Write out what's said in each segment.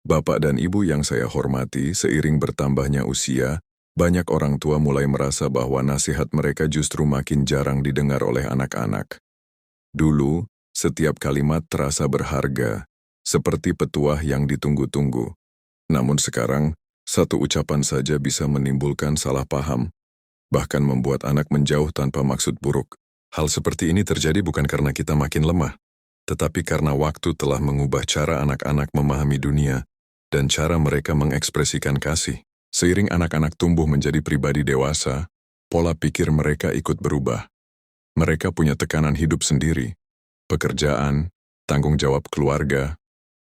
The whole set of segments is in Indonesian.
Bapak dan Ibu yang saya hormati, seiring bertambahnya usia, banyak orang tua mulai merasa bahwa nasihat mereka justru makin jarang didengar oleh anak-anak. Dulu, setiap kalimat terasa berharga, seperti petuah yang ditunggu-tunggu. Namun sekarang, satu ucapan saja bisa menimbulkan salah paham, bahkan membuat anak menjauh tanpa maksud buruk. Hal seperti ini terjadi bukan karena kita makin lemah, tetapi karena waktu telah mengubah cara anak-anak memahami dunia dan cara mereka mengekspresikan kasih. Seiring anak-anak tumbuh menjadi pribadi dewasa, pola pikir mereka ikut berubah. Mereka punya tekanan hidup sendiri, pekerjaan, tanggung jawab keluarga,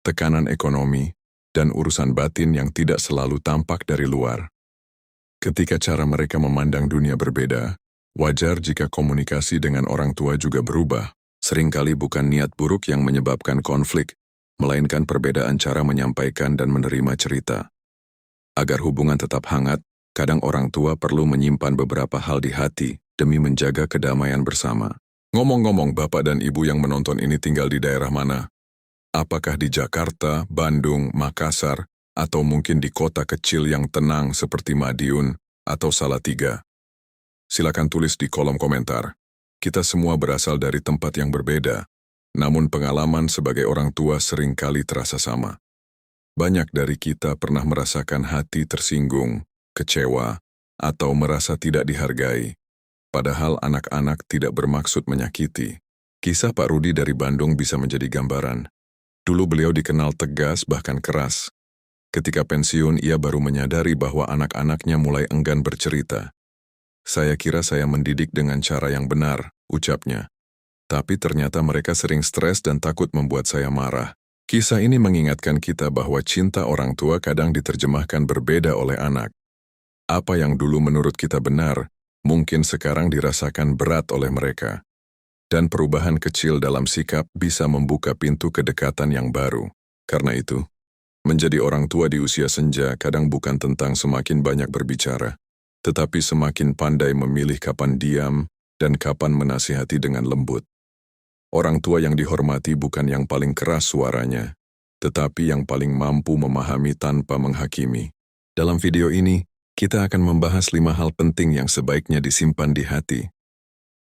tekanan ekonomi, dan urusan batin yang tidak selalu tampak dari luar. Ketika cara mereka memandang dunia berbeda, wajar jika komunikasi dengan orang tua juga berubah. Seringkali bukan niat buruk yang menyebabkan konflik, melainkan perbedaan cara menyampaikan dan menerima cerita. Agar hubungan tetap hangat, kadang orang tua perlu menyimpan beberapa hal di hati demi menjaga kedamaian bersama. Ngomong-ngomong, Bapak dan Ibu yang menonton ini tinggal di daerah mana? Apakah di Jakarta, Bandung, Makassar, atau mungkin di kota kecil yang tenang seperti Madiun atau Salatiga? Silakan tulis di kolom komentar. Kita semua berasal dari tempat yang berbeda, namun pengalaman sebagai orang tua seringkali terasa sama. Banyak dari kita pernah merasakan hati tersinggung, kecewa, atau merasa tidak dihargai, padahal anak-anak tidak bermaksud menyakiti. Kisah Pak Rudi dari Bandung bisa menjadi gambaran. Dulu beliau dikenal tegas bahkan keras. Ketika pensiun, ia baru menyadari bahwa anak-anaknya mulai enggan bercerita. Saya kira saya mendidik dengan cara yang benar, ucapnya. Tapi ternyata mereka sering stres dan takut membuat saya marah. Kisah ini mengingatkan kita bahwa cinta orang tua kadang diterjemahkan berbeda oleh anak. Apa yang dulu menurut kita benar, mungkin sekarang dirasakan berat oleh mereka. Dan perubahan kecil dalam sikap bisa membuka pintu kedekatan yang baru. Karena itu, menjadi orang tua di usia senja kadang bukan tentang semakin banyak berbicara, tetapi semakin pandai memilih kapan diam dan kapan menasihati dengan lembut. Orang tua yang dihormati bukan yang paling keras suaranya, tetapi yang paling mampu memahami tanpa menghakimi. Dalam video ini, kita akan membahas 5 hal penting yang sebaiknya disimpan di hati.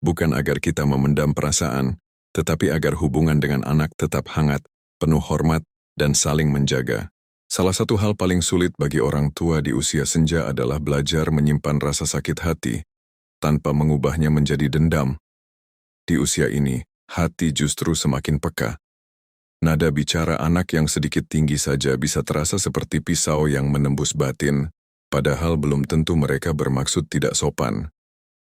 Bukan agar kita memendam perasaan, tetapi agar hubungan dengan anak tetap hangat, penuh hormat, dan saling menjaga. Salah satu hal paling sulit bagi orang tua di usia senja adalah belajar menyimpan rasa sakit hati, tanpa mengubahnya menjadi dendam. Di usia ini, hati justru semakin peka. Nada bicara anak yang sedikit tinggi saja bisa terasa seperti pisau yang menembus batin, padahal belum tentu mereka bermaksud tidak sopan.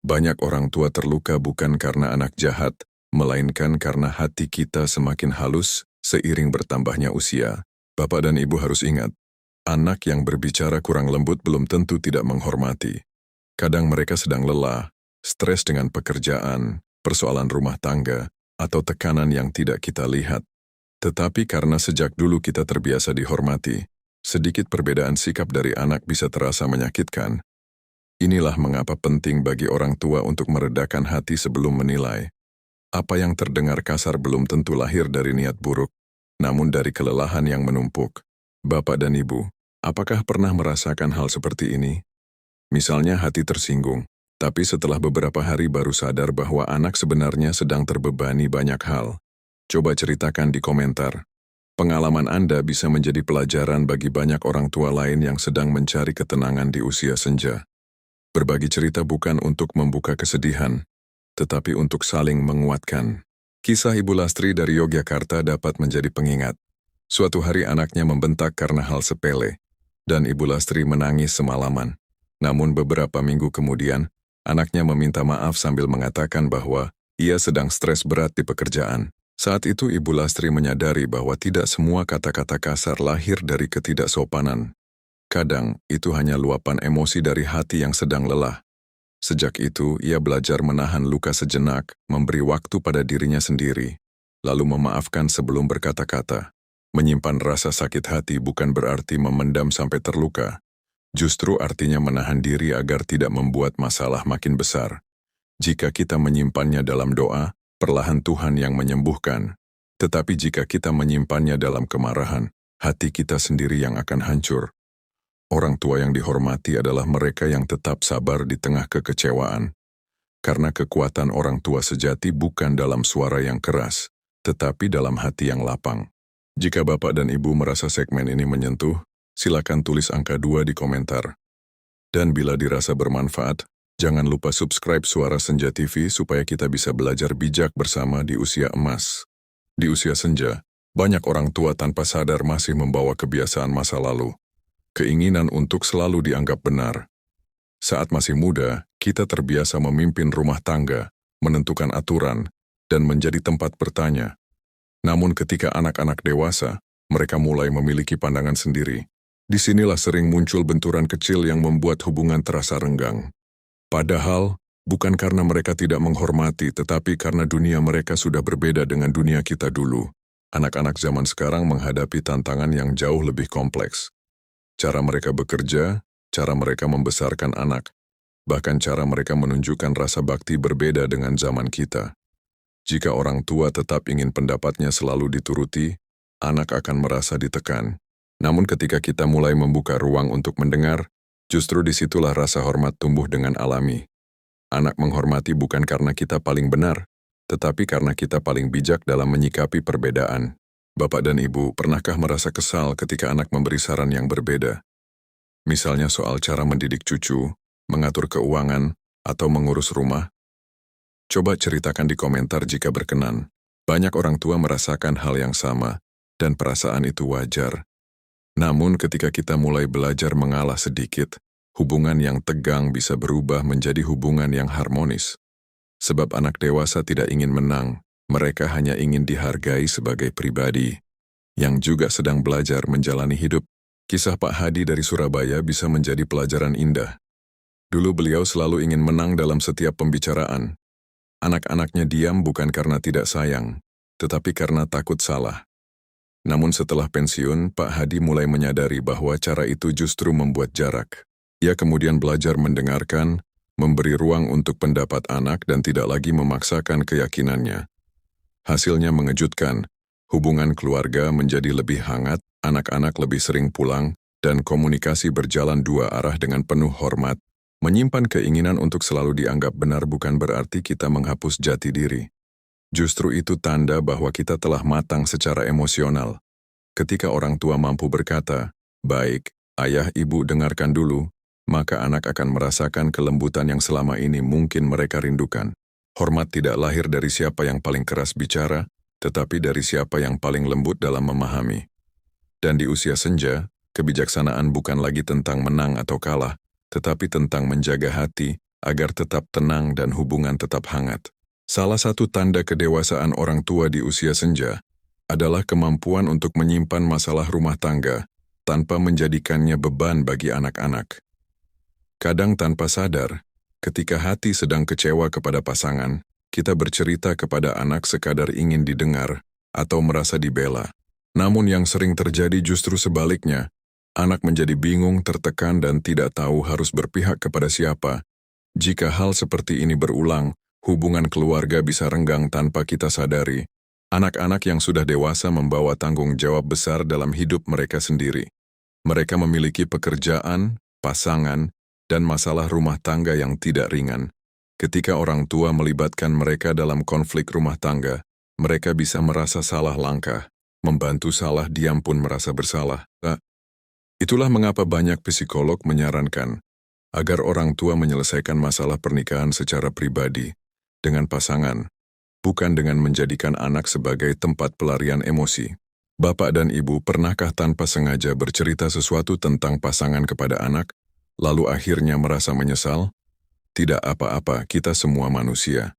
Banyak orang tua terluka bukan karena anak jahat, melainkan karena hati kita semakin halus seiring bertambahnya usia. Bapak dan Ibu harus ingat, anak yang berbicara kurang lembut belum tentu tidak menghormati. Kadang mereka sedang lelah, stres dengan pekerjaan, persoalan rumah tangga, atau tekanan yang tidak kita lihat. Tetapi karena sejak dulu kita terbiasa dihormati, sedikit perbedaan sikap dari anak bisa terasa menyakitkan. Inilah mengapa penting bagi orang tua untuk meredakan hati sebelum menilai. Apa yang terdengar kasar belum tentu lahir dari niat buruk, namun dari kelelahan yang menumpuk. Bapak dan Ibu, apakah pernah merasakan hal seperti ini? Misalnya hati tersinggung, tapi setelah beberapa hari baru sadar bahwa anak sebenarnya sedang terbebani banyak hal. Coba ceritakan di komentar. Pengalaman Anda bisa menjadi pelajaran bagi banyak orang tua lain yang sedang mencari ketenangan di usia senja. Berbagi cerita bukan untuk membuka kesedihan, tetapi untuk saling menguatkan. Kisah Ibu Lastri dari Yogyakarta dapat menjadi pengingat. Suatu hari anaknya membentak karena hal sepele, dan Ibu Lastri menangis semalaman. Namun beberapa minggu kemudian, anaknya meminta maaf sambil mengatakan bahwa ia sedang stres berat di pekerjaan. Saat itu Ibu Lastri menyadari bahwa tidak semua kata-kata kasar lahir dari ketidaksopanan. Kadang, itu hanya luapan emosi dari hati yang sedang lelah. Sejak itu, ia belajar menahan luka sejenak, memberi waktu pada dirinya sendiri, lalu memaafkan sebelum berkata-kata. Menyimpan rasa sakit hati bukan berarti memendam sampai terluka. Justru artinya menahan diri agar tidak membuat masalah makin besar. Jika kita menyimpannya dalam doa, perlahan Tuhan yang menyembuhkan. Tetapi jika kita menyimpannya dalam kemarahan, hati kita sendiri yang akan hancur. Orang tua yang dihormati adalah mereka yang tetap sabar di tengah kekecewaan. Karena kekuatan orang tua sejati bukan dalam suara yang keras, tetapi dalam hati yang lapang. Jika Bapak dan Ibu merasa segmen ini menyentuh, silakan tulis angka 2 di komentar. Dan bila dirasa bermanfaat, jangan lupa subscribe Suara Senja TV supaya kita bisa belajar bijak bersama di usia emas. Di usia senja, banyak orang tua tanpa sadar masih membawa kebiasaan masa lalu. Keinginan untuk selalu dianggap benar. Saat masih muda, kita terbiasa memimpin rumah tangga, menentukan aturan, dan menjadi tempat bertanya. Namun ketika anak-anak dewasa, mereka mulai memiliki pandangan sendiri. Disinilah sering muncul benturan kecil yang membuat hubungan terasa renggang. Padahal, bukan karena mereka tidak menghormati, tetapi karena dunia mereka sudah berbeda dengan dunia kita dulu. Anak-anak zaman sekarang menghadapi tantangan yang jauh lebih kompleks. Cara mereka bekerja, cara mereka membesarkan anak, bahkan cara mereka menunjukkan rasa bakti berbeda dengan zaman kita. Jika orang tua tetap ingin pendapatnya selalu dituruti, anak akan merasa ditekan. Namun ketika kita mulai membuka ruang untuk mendengar, justru disitulah rasa hormat tumbuh dengan alami. Anak menghormati bukan karena kita paling benar, tetapi karena kita paling bijak dalam menyikapi perbedaan. Bapak dan Ibu, pernahkah merasa kesal ketika anak memberi saran yang berbeda? Misalnya soal cara mendidik cucu, mengatur keuangan, atau mengurus rumah? Coba ceritakan di komentar jika berkenan. Banyak orang tua merasakan hal yang sama, dan perasaan itu wajar. Namun ketika kita mulai belajar mengalah sedikit, hubungan yang tegang bisa berubah menjadi hubungan yang harmonis. Sebab anak dewasa tidak ingin menang, mereka hanya ingin dihargai sebagai pribadi, yang juga sedang belajar menjalani hidup. Kisah Pak Hadi dari Surabaya bisa menjadi pelajaran indah. Dulu beliau selalu ingin menang dalam setiap pembicaraan. Anak-anaknya diam bukan karena tidak sayang, tetapi karena takut salah. Namun setelah pensiun, Pak Hadi mulai menyadari bahwa cara itu justru membuat jarak. Ia kemudian belajar mendengarkan, memberi ruang untuk pendapat anak dan tidak lagi memaksakan keyakinannya. Hasilnya mengejutkan, hubungan keluarga menjadi lebih hangat, anak-anak lebih sering pulang, dan komunikasi berjalan dua arah dengan penuh hormat. Menyimpan keinginan untuk selalu dianggap benar bukan berarti kita menghapus jati diri. Justru itu tanda bahwa kita telah matang secara emosional. Ketika orang tua mampu berkata, "Baik, ayah ibu dengarkan dulu," maka anak akan merasakan kelembutan yang selama ini mungkin mereka rindukan. Hormat tidak lahir dari siapa yang paling keras bicara, tetapi dari siapa yang paling lembut dalam memahami. Dan di usia senja, kebijaksanaan bukan lagi tentang menang atau kalah, tetapi tentang menjaga hati agar tetap tenang dan hubungan tetap hangat. Salah satu tanda kedewasaan orang tua di usia senja adalah kemampuan untuk menyimpan masalah rumah tangga tanpa menjadikannya beban bagi anak-anak. Kadang tanpa sadar, ketika hati sedang kecewa kepada pasangan, kita bercerita kepada anak sekadar ingin didengar atau merasa dibela. Namun yang sering terjadi justru sebaliknya, anak menjadi bingung, tertekan, dan tidak tahu harus berpihak kepada siapa. Jika hal seperti ini berulang, hubungan keluarga bisa renggang tanpa kita sadari. Anak-anak yang sudah dewasa membawa tanggung jawab besar dalam hidup mereka sendiri. Mereka memiliki pekerjaan, pasangan, dan masalah rumah tangga yang tidak ringan. Ketika orang tua melibatkan mereka dalam konflik rumah tangga, mereka bisa merasa salah langkah, membantu salah diam pun merasa bersalah. Itulah mengapa banyak psikolog menyarankan agar orang tua menyelesaikan masalah pernikahan secara pribadi, dengan pasangan, bukan dengan menjadikan anak sebagai tempat pelarian emosi. Bapak dan Ibu, pernahkah tanpa sengaja bercerita sesuatu tentang pasangan kepada anak, lalu akhirnya merasa menyesal? Tidak apa-apa, kita semua manusia.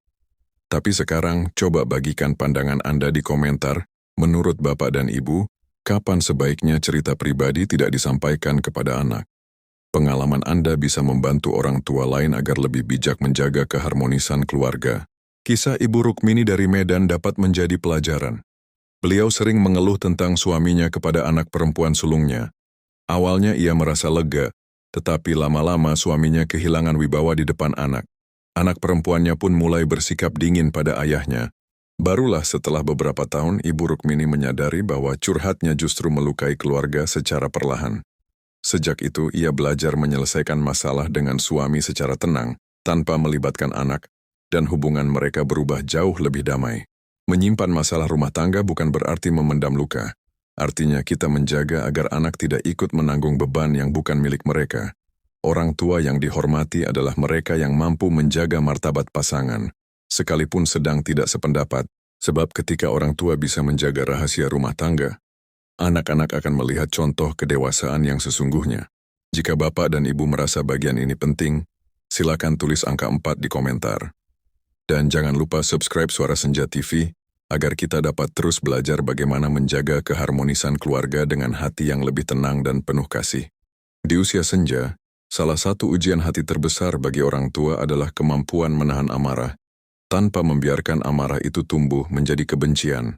Tapi sekarang, coba bagikan pandangan Anda di komentar. Menurut Bapak dan Ibu, kapan sebaiknya cerita pribadi tidak disampaikan kepada anak? Pengalaman Anda bisa membantu orang tua lain agar lebih bijak menjaga keharmonisan keluarga. Kisah Ibu Rukmini dari Medan dapat menjadi pelajaran. Beliau sering mengeluh tentang suaminya kepada anak perempuan sulungnya. Awalnya ia merasa lega, tetapi lama-lama suaminya kehilangan wibawa di depan anak. Anak perempuannya pun mulai bersikap dingin pada ayahnya. Barulah setelah beberapa tahun Ibu Rukmini menyadari bahwa curhatnya justru melukai keluarga secara perlahan. Sejak itu ia belajar menyelesaikan masalah dengan suami secara tenang, tanpa melibatkan anak, dan hubungan mereka berubah jauh lebih damai. Menyimpan masalah rumah tangga bukan berarti memendam luka. Artinya kita menjaga agar anak tidak ikut menanggung beban yang bukan milik mereka. Orang tua yang dihormati adalah mereka yang mampu menjaga martabat pasangan, sekalipun sedang tidak sependapat, sebab ketika orang tua bisa menjaga rahasia rumah tangga, anak-anak akan melihat contoh kedewasaan yang sesungguhnya. Jika Bapak dan Ibu merasa bagian ini penting, silakan tulis angka 4 di komentar. Dan jangan lupa subscribe Suara Senja TV, agar kita dapat terus belajar bagaimana menjaga keharmonisan keluarga dengan hati yang lebih tenang dan penuh kasih. Di usia senja, salah satu ujian hati terbesar bagi orang tua adalah kemampuan menahan amarah, tanpa membiarkan amarah itu tumbuh menjadi kebencian.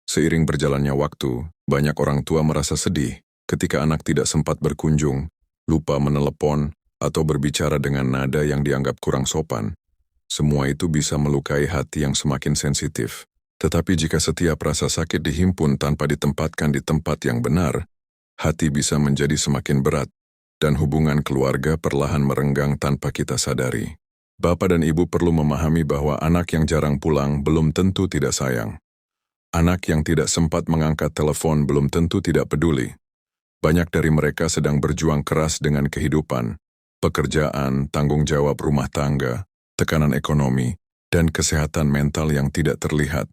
Seiring berjalannya waktu, banyak orang tua merasa sedih ketika anak tidak sempat berkunjung, lupa menelepon, atau berbicara dengan nada yang dianggap kurang sopan. Semua itu bisa melukai hati yang semakin sensitif. Tetapi jika setiap rasa sakit dihimpun tanpa ditempatkan di tempat yang benar, hati bisa menjadi semakin berat, dan hubungan keluarga perlahan merenggang tanpa kita sadari. Bapak dan Ibu perlu memahami bahwa anak yang jarang pulang belum tentu tidak sayang. Anak yang tidak sempat mengangkat telepon belum tentu tidak peduli. Banyak dari mereka sedang berjuang keras dengan kehidupan, pekerjaan, tanggung jawab rumah tangga, tekanan ekonomi, dan kesehatan mental yang tidak terlihat.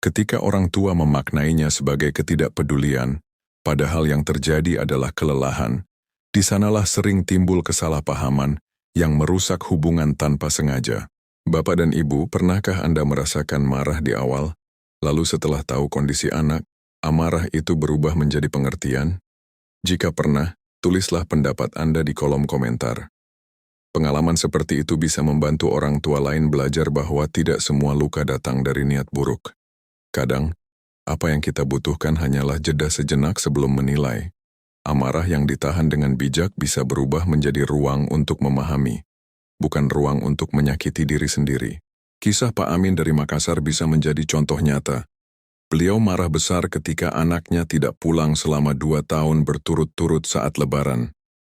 Ketika orang tua memaknainya sebagai ketidakpedulian, padahal yang terjadi adalah kelelahan, di sanalah sering timbul kesalahpahaman yang merusak hubungan tanpa sengaja. Bapak dan Ibu, pernahkah Anda merasakan marah di awal, lalu setelah tahu kondisi anak, amarah itu berubah menjadi pengertian? Jika pernah, tulislah pendapat Anda di kolom komentar. Pengalaman seperti itu bisa membantu orang tua lain belajar bahwa tidak semua luka datang dari niat buruk. Kadang, apa yang kita butuhkan hanyalah jeda sejenak sebelum menilai. Amarah yang ditahan dengan bijak bisa berubah menjadi ruang untuk memahami, bukan ruang untuk menyakiti diri sendiri. Kisah Pak Amin dari Makassar bisa menjadi contoh nyata. Beliau marah besar ketika anaknya tidak pulang selama 2 tahun berturut-turut saat Lebaran.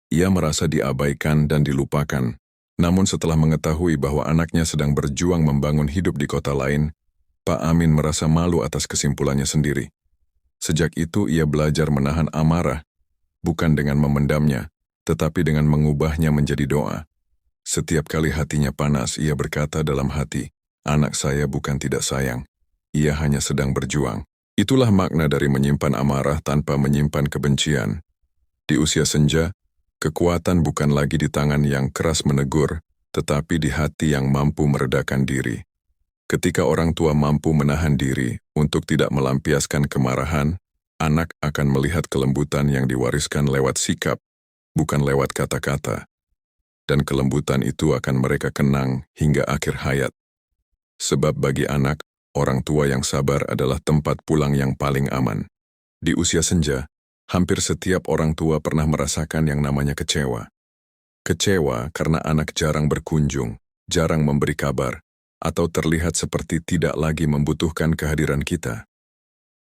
Ia merasa diabaikan dan dilupakan. Namun setelah mengetahui bahwa anaknya sedang berjuang membangun hidup di kota lain, Pak Amin merasa malu atas kesimpulannya sendiri. Sejak itu ia belajar menahan amarah, bukan dengan memendamnya, tetapi dengan mengubahnya menjadi doa. Setiap kali hatinya panas, ia berkata dalam hati, "Anak saya bukan tidak sayang, ia hanya sedang berjuang." Itulah makna dari menyimpan amarah tanpa menyimpan kebencian. Di usia senja, kekuatan bukan lagi di tangan yang keras menegur, tetapi di hati yang mampu meredakan diri. Ketika orang tua mampu menahan diri untuk tidak melampiaskan kemarahan, anak akan melihat kelembutan yang diwariskan lewat sikap, bukan lewat kata-kata. Dan kelembutan itu akan mereka kenang hingga akhir hayat. Sebab bagi anak, orang tua yang sabar adalah tempat pulang yang paling aman. Di usia senja, hampir setiap orang tua pernah merasakan yang namanya kecewa. Kecewa karena anak jarang berkunjung, jarang memberi kabar, atau terlihat seperti tidak lagi membutuhkan kehadiran kita.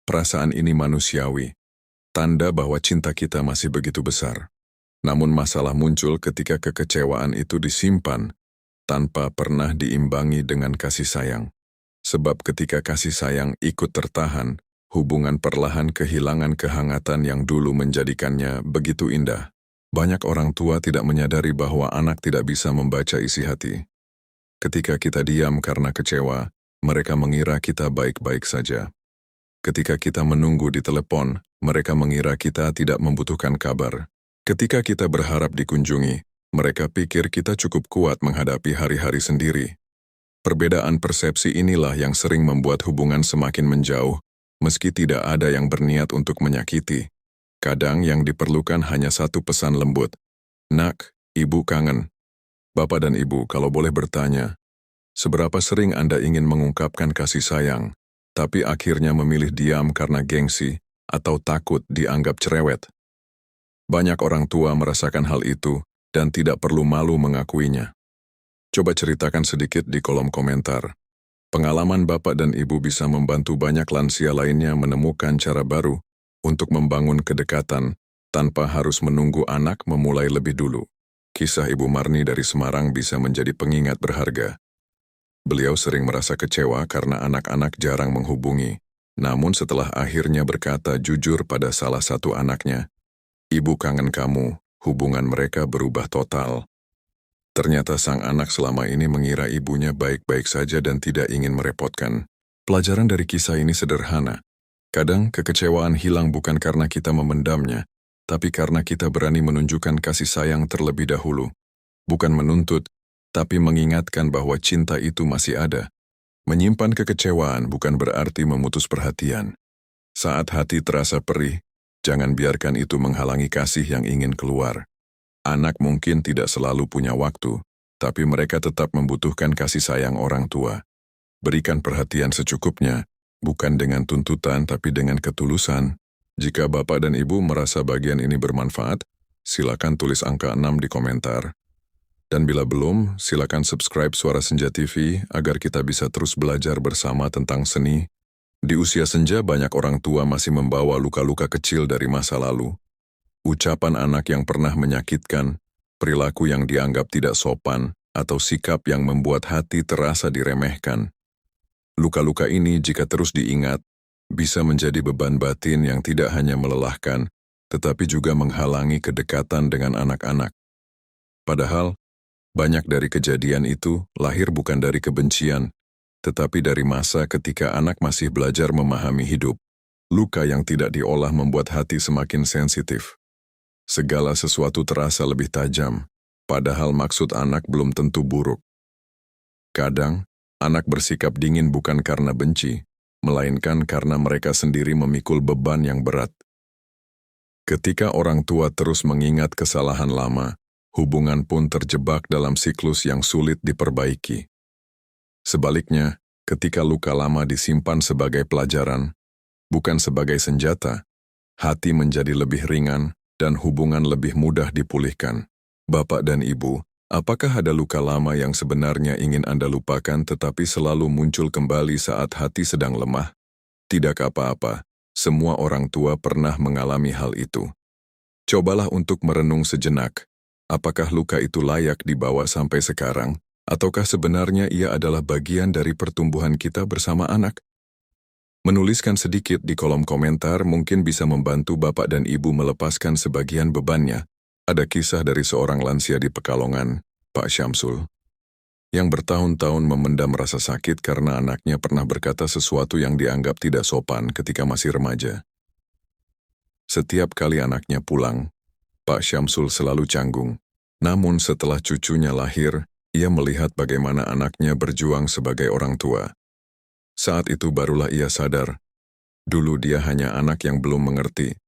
Perasaan ini manusiawi, tanda bahwa cinta kita masih begitu besar. Namun masalah muncul ketika kekecewaan itu disimpan, tanpa pernah diimbangi dengan kasih sayang. Sebab ketika kasih sayang ikut tertahan, hubungan perlahan kehilangan kehangatan yang dulu menjadikannya begitu indah. Banyak orang tua tidak menyadari bahwa anak tidak bisa membaca isi hati. Ketika kita diam karena kecewa, mereka mengira kita baik-baik saja. Ketika kita menunggu di telepon, mereka mengira kita tidak membutuhkan kabar. Ketika kita berharap dikunjungi, mereka pikir kita cukup kuat menghadapi hari-hari sendiri. Perbedaan persepsi inilah yang sering membuat hubungan semakin menjauh, meski tidak ada yang berniat untuk menyakiti. Kadang yang diperlukan hanya satu pesan lembut. "Nak, Ibu kangen." Bapak dan Ibu, kalau boleh bertanya, seberapa sering Anda ingin mengungkapkan kasih sayang, tapi akhirnya memilih diam karena gengsi atau takut dianggap cerewet? Banyak orang tua merasakan hal itu dan tidak perlu malu mengakuinya. Coba ceritakan sedikit di kolom komentar. Pengalaman Bapak dan Ibu bisa membantu banyak lansia lainnya menemukan cara baru untuk membangun kedekatan tanpa harus menunggu anak memulai lebih dulu. Kisah Ibu Marni dari Semarang bisa menjadi pengingat berharga. Beliau sering merasa kecewa karena anak-anak jarang menghubungi. Namun setelah akhirnya berkata jujur pada salah satu anaknya, "Ibu kangen kamu," hubungan mereka berubah total. Ternyata sang anak selama ini mengira ibunya baik-baik saja dan tidak ingin merepotkan. Pelajaran dari kisah ini sederhana. Kadang kekecewaan hilang bukan karena kita memendamnya, tapi karena kita berani menunjukkan kasih sayang terlebih dahulu. Bukan menuntut, tapi mengingatkan bahwa cinta itu masih ada. Menyimpan kekecewaan bukan berarti memutus perhatian. Saat hati terasa perih, jangan biarkan itu menghalangi kasih yang ingin keluar. Anak mungkin tidak selalu punya waktu, tapi mereka tetap membutuhkan kasih sayang orang tua. Berikan perhatian secukupnya, bukan dengan tuntutan tapi dengan ketulusan. Jika Bapak dan Ibu merasa bagian ini bermanfaat, silakan tulis angka 6 di komentar. Dan bila belum, silakan subscribe Suara Senja TV agar kita bisa terus belajar bersama tentang seni. Di usia senja banyak orang tua masih membawa luka-luka kecil dari masa lalu. Ucapan anak yang pernah menyakitkan, perilaku yang dianggap tidak sopan, atau sikap yang membuat hati terasa diremehkan. Luka-luka ini jika terus diingat, bisa menjadi beban batin yang tidak hanya melelahkan, tetapi juga menghalangi kedekatan dengan anak-anak. Padahal, banyak dari kejadian itu lahir bukan dari kebencian, tetapi dari masa ketika anak masih belajar memahami hidup. Luka yang tidak diolah membuat hati semakin sensitif. Segala sesuatu terasa lebih tajam, padahal maksud anak belum tentu buruk. Kadang, anak bersikap dingin bukan karena benci, melainkan karena mereka sendiri memikul beban yang berat. Ketika orang tua terus mengingat kesalahan lama, hubungan pun terjebak dalam siklus yang sulit diperbaiki. Sebaliknya, ketika luka lama disimpan sebagai pelajaran, bukan sebagai senjata, hati menjadi lebih ringan dan hubungan lebih mudah dipulihkan. Bapak dan Ibu, apakah ada luka lama yang sebenarnya ingin Anda lupakan tetapi selalu muncul kembali saat hati sedang lemah? Tidak apa-apa, semua orang tua pernah mengalami hal itu. Cobalah untuk merenung sejenak. Apakah luka itu layak dibawa sampai sekarang, ataukah sebenarnya ia adalah bagian dari pertumbuhan kita bersama anak? Menuliskan sedikit di kolom komentar mungkin bisa membantu Bapak dan Ibu melepaskan sebagian bebannya. Ada kisah dari seorang lansia di Pekalongan, Pak Syamsul, yang bertahun-tahun memendam rasa sakit karena anaknya pernah berkata sesuatu yang dianggap tidak sopan ketika masih remaja. Setiap kali anaknya pulang, Pak Syamsul selalu canggung. Namun setelah cucunya lahir, ia melihat bagaimana anaknya berjuang sebagai orang tua. Saat itu barulah ia sadar, dulu dia hanya anak yang belum mengerti.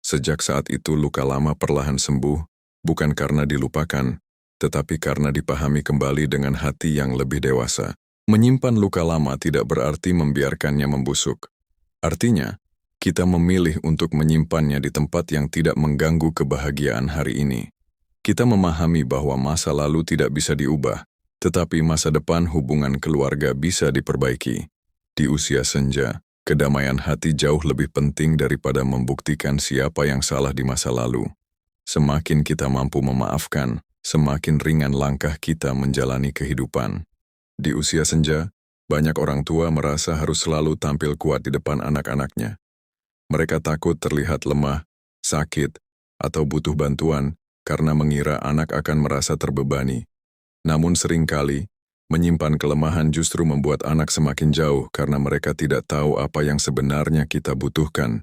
Sejak saat itu luka lama perlahan sembuh, bukan karena dilupakan, tetapi karena dipahami kembali dengan hati yang lebih dewasa. Menyimpan luka lama tidak berarti membiarkannya membusuk. Artinya, kita memilih untuk menyimpannya di tempat yang tidak mengganggu kebahagiaan hari ini. Kita memahami bahwa masa lalu tidak bisa diubah, tetapi masa depan hubungan keluarga bisa diperbaiki. Di usia senja, kedamaian hati jauh lebih penting daripada membuktikan siapa yang salah di masa lalu. Semakin kita mampu memaafkan, semakin ringan langkah kita menjalani kehidupan. Di usia senja, banyak orang tua merasa harus selalu tampil kuat di depan anak-anaknya. Mereka takut terlihat lemah, sakit, atau butuh bantuan karena mengira anak akan merasa terbebani. Namun seringkali, menyimpan kelemahan justru membuat anak semakin jauh karena mereka tidak tahu apa yang sebenarnya kita butuhkan.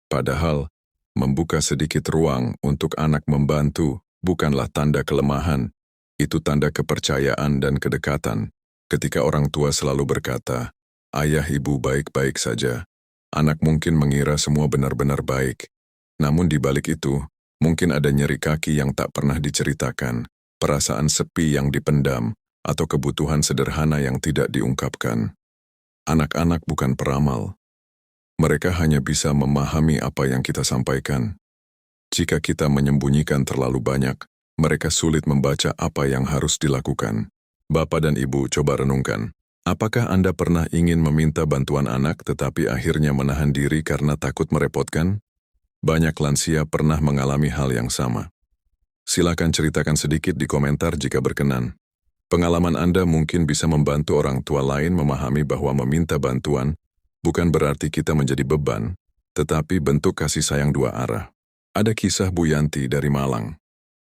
Padahal, membuka sedikit ruang untuk anak membantu bukanlah tanda kelemahan, itu tanda kepercayaan dan kedekatan. Ketika orang tua selalu berkata, "Ayah ibu baik-baik saja," anak mungkin mengira semua benar-benar baik. Namun di balik itu, mungkin ada nyeri kaki yang tak pernah diceritakan, perasaan sepi yang dipendam, atau kebutuhan sederhana yang tidak diungkapkan. Anak-anak bukan peramal. Mereka hanya bisa memahami apa yang kita sampaikan. Jika kita menyembunyikan terlalu banyak, mereka sulit membaca apa yang harus dilakukan. Bapak dan Ibu coba renungkan, Apakah Anda pernah ingin meminta bantuan anak tetapi akhirnya menahan diri karena takut merepotkan? Banyak lansia pernah mengalami hal yang sama. Silakan ceritakan sedikit di komentar jika berkenan. Pengalaman Anda mungkin bisa membantu orang tua lain memahami bahwa meminta bantuan bukan berarti kita menjadi beban, tetapi bentuk kasih sayang dua arah. Ada kisah Bu Yanti dari Malang.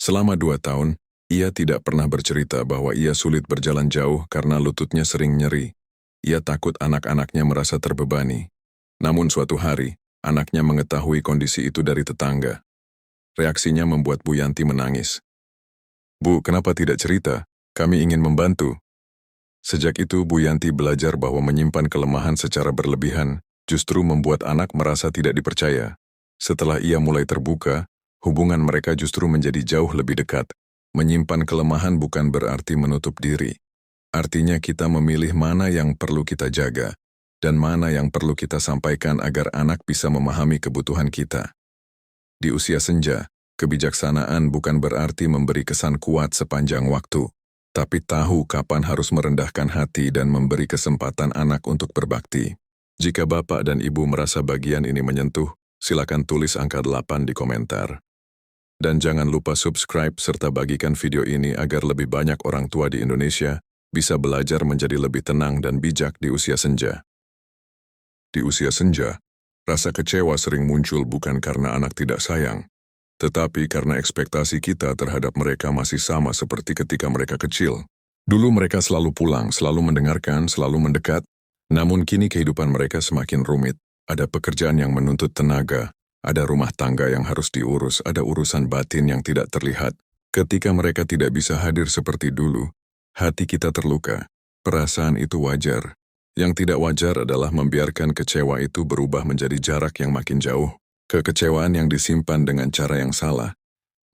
Selama 2 tahun, ia tidak pernah bercerita bahwa ia sulit berjalan jauh karena lututnya sering nyeri. Ia takut anak-anaknya merasa terbebani. Namun suatu hari, anaknya mengetahui kondisi itu dari tetangga. Reaksinya membuat Bu Yanti menangis. "Bu, kenapa tidak cerita? Kami ingin membantu." Sejak itu, Bu Yanti belajar bahwa menyimpan kelemahan secara berlebihan justru membuat anak merasa tidak dipercaya. Setelah ia mulai terbuka, hubungan mereka justru menjadi jauh lebih dekat. Menyimpan kelemahan bukan berarti menutup diri. Artinya kita memilih mana yang perlu kita jaga, dan mana yang perlu kita sampaikan agar anak bisa memahami kebutuhan kita. Di usia senja, kebijaksanaan bukan berarti memberi kesan kuat sepanjang waktu, tapi tahu kapan harus merendahkan hati dan memberi kesempatan anak untuk berbakti. Jika Bapak dan Ibu merasa bagian ini menyentuh, silakan tulis angka 8 di komentar. Dan jangan lupa subscribe serta bagikan video ini agar lebih banyak orang tua di Indonesia bisa belajar menjadi lebih tenang dan bijak di usia senja. Di usia senja, rasa kecewa sering muncul bukan karena anak tidak sayang, tetapi karena ekspektasi kita terhadap mereka masih sama seperti ketika mereka kecil. Dulu mereka selalu pulang, selalu mendengarkan, selalu mendekat, namun kini kehidupan mereka semakin rumit. Ada pekerjaan yang menuntut tenaga, ada rumah tangga yang harus diurus, ada urusan batin yang tidak terlihat. Ketika mereka tidak bisa hadir seperti dulu, hati kita terluka. Perasaan itu wajar. Yang tidak wajar adalah membiarkan kecewa itu berubah menjadi jarak yang makin jauh. Kekecewaan yang disimpan dengan cara yang salah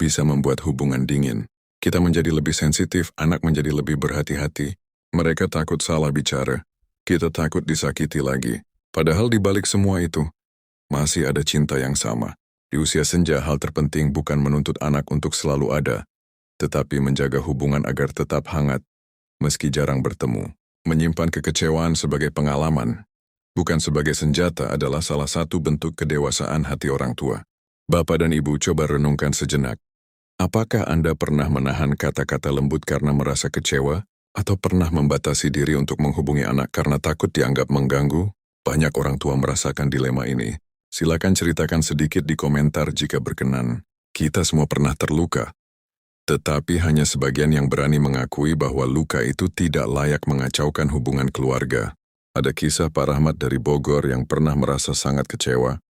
bisa membuat hubungan dingin. Kita menjadi lebih sensitif, anak menjadi lebih berhati-hati. Mereka takut salah bicara. Kita takut disakiti lagi. Padahal di balik semua itu, masih ada cinta yang sama. Di usia senja, hal terpenting bukan menuntut anak untuk selalu ada, tetapi menjaga hubungan agar tetap hangat, meski jarang bertemu. Menyimpan kekecewaan sebagai pengalaman, bukan sebagai senjata adalah salah satu bentuk kedewasaan hati orang tua. Bapak dan Ibu coba renungkan sejenak. Apakah Anda pernah menahan kata-kata lembut karena merasa kecewa? Atau pernah membatasi diri untuk menghubungi anak karena takut dianggap mengganggu? Banyak orang tua merasakan dilema ini. Silakan ceritakan sedikit di komentar jika berkenan. Kita semua pernah terluka. Tetapi hanya sebagian yang berani mengakui bahwa luka itu tidak layak mengacaukan hubungan keluarga. Ada kisah Pak Rahmat dari Bogor yang pernah merasa sangat kecewa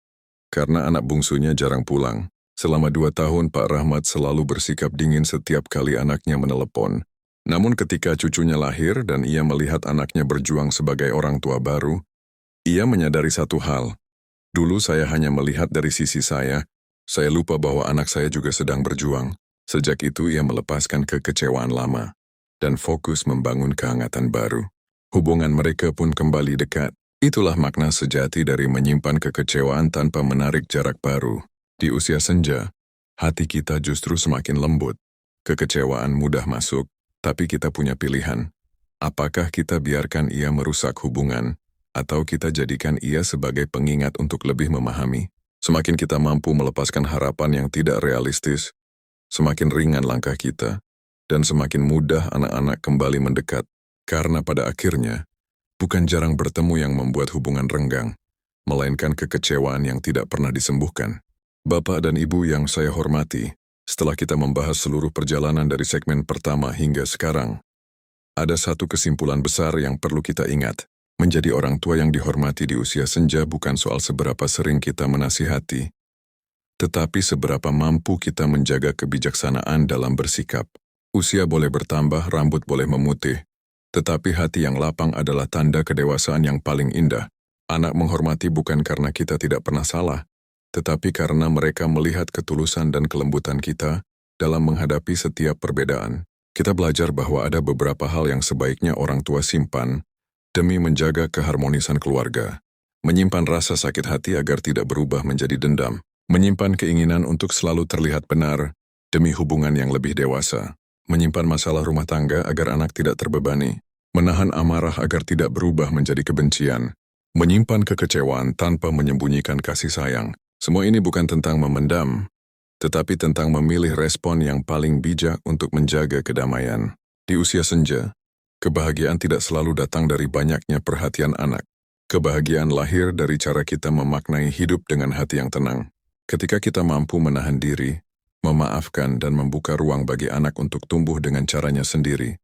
karena anak bungsunya jarang pulang. Selama 2 tahun Pak Rahmat selalu bersikap dingin setiap kali anaknya menelepon. Namun ketika cucunya lahir dan ia melihat anaknya berjuang sebagai orang tua baru, ia menyadari satu hal. Dulu saya hanya melihat dari sisi saya lupa bahwa anak saya juga sedang berjuang. Sejak itu ia melepaskan kekecewaan lama dan fokus membangun kehangatan baru. Hubungan mereka pun kembali dekat. Itulah makna sejati dari menyimpan kekecewaan tanpa menarik jarak baru. Di usia senja, hati kita justru semakin lembut. Kekecewaan mudah masuk, tapi kita punya pilihan. Apakah kita biarkan ia merusak hubungan, atau kita jadikan ia sebagai pengingat untuk lebih memahami? Semakin kita mampu melepaskan harapan yang tidak realistis, semakin ringan langkah kita, dan semakin mudah anak-anak kembali mendekat. Karena pada akhirnya, bukan jarang bertemu yang membuat hubungan renggang, melainkan kekecewaan yang tidak pernah disembuhkan. Bapak dan Ibu yang saya hormati, setelah kita membahas seluruh perjalanan dari segmen pertama hingga sekarang, ada satu kesimpulan besar yang perlu kita ingat. Menjadi orang tua yang dihormati di usia senja bukan soal seberapa sering kita menasihati, tetapi seberapa mampu kita menjaga kebijaksanaan dalam bersikap. Usia boleh bertambah, rambut boleh memutih, tetapi hati yang lapang adalah tanda kedewasaan yang paling indah. Anak menghormati bukan karena kita tidak pernah salah, tetapi karena mereka melihat ketulusan dan kelembutan kita dalam menghadapi setiap perbedaan. Kita belajar bahwa ada beberapa hal yang sebaiknya orang tua simpan demi menjaga keharmonisan keluarga. Menyimpan rasa sakit hati agar tidak berubah menjadi dendam. Menyimpan keinginan untuk selalu terlihat benar demi hubungan yang lebih dewasa. Menyimpan masalah rumah tangga agar anak tidak terbebani. Menahan amarah agar tidak berubah menjadi kebencian, menyimpan kekecewaan tanpa menyembunyikan kasih sayang. Semua ini bukan tentang memendam, tetapi tentang memilih respon yang paling bijak untuk menjaga kedamaian. Di usia senja, kebahagiaan tidak selalu datang dari banyaknya perhatian anak. Kebahagiaan lahir dari cara kita memaknai hidup dengan hati yang tenang. Ketika kita mampu menahan diri, memaafkan dan membuka ruang bagi anak untuk tumbuh dengan caranya sendiri,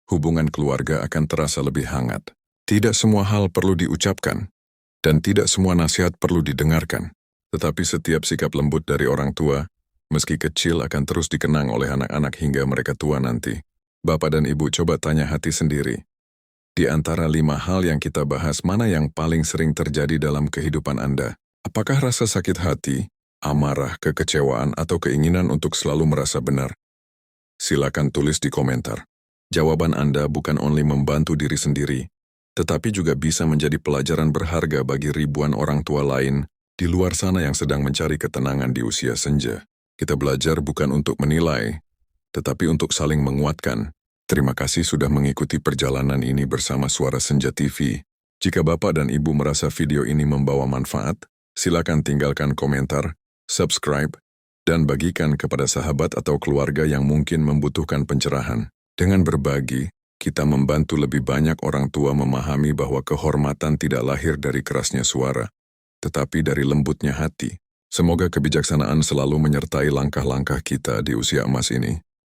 hubungan keluarga akan terasa lebih hangat. Tidak semua hal perlu diucapkan, dan tidak semua nasihat perlu didengarkan. Tetapi setiap sikap lembut dari orang tua, meski kecil, akan terus dikenang oleh anak-anak hingga mereka tua nanti. Bapak dan Ibu, coba tanya hati sendiri. Di antara 5 hal yang kita bahas, mana yang paling sering terjadi dalam kehidupan Anda? Apakah rasa sakit hati, amarah, kekecewaan, atau keinginan untuk selalu merasa benar? Silakan tulis di komentar. Jawaban Anda bukan only membantu diri sendiri, tetapi juga bisa menjadi pelajaran berharga bagi ribuan orang tua lain di luar sana yang sedang mencari ketenangan di usia senja. Kita belajar bukan untuk menilai, tetapi untuk saling menguatkan. Terima kasih sudah mengikuti perjalanan ini bersama Suara Senja TV. Jika Bapak dan Ibu merasa video ini membawa manfaat, silakan tinggalkan komentar, subscribe, dan bagikan kepada sahabat atau keluarga yang mungkin membutuhkan pencerahan. Dengan berbagi, kita membantu lebih banyak orang tua memahami bahwa kehormatan tidak lahir dari kerasnya suara, tetapi dari lembutnya hati. Semoga kebijaksanaan selalu menyertai langkah-langkah kita di usia emas ini.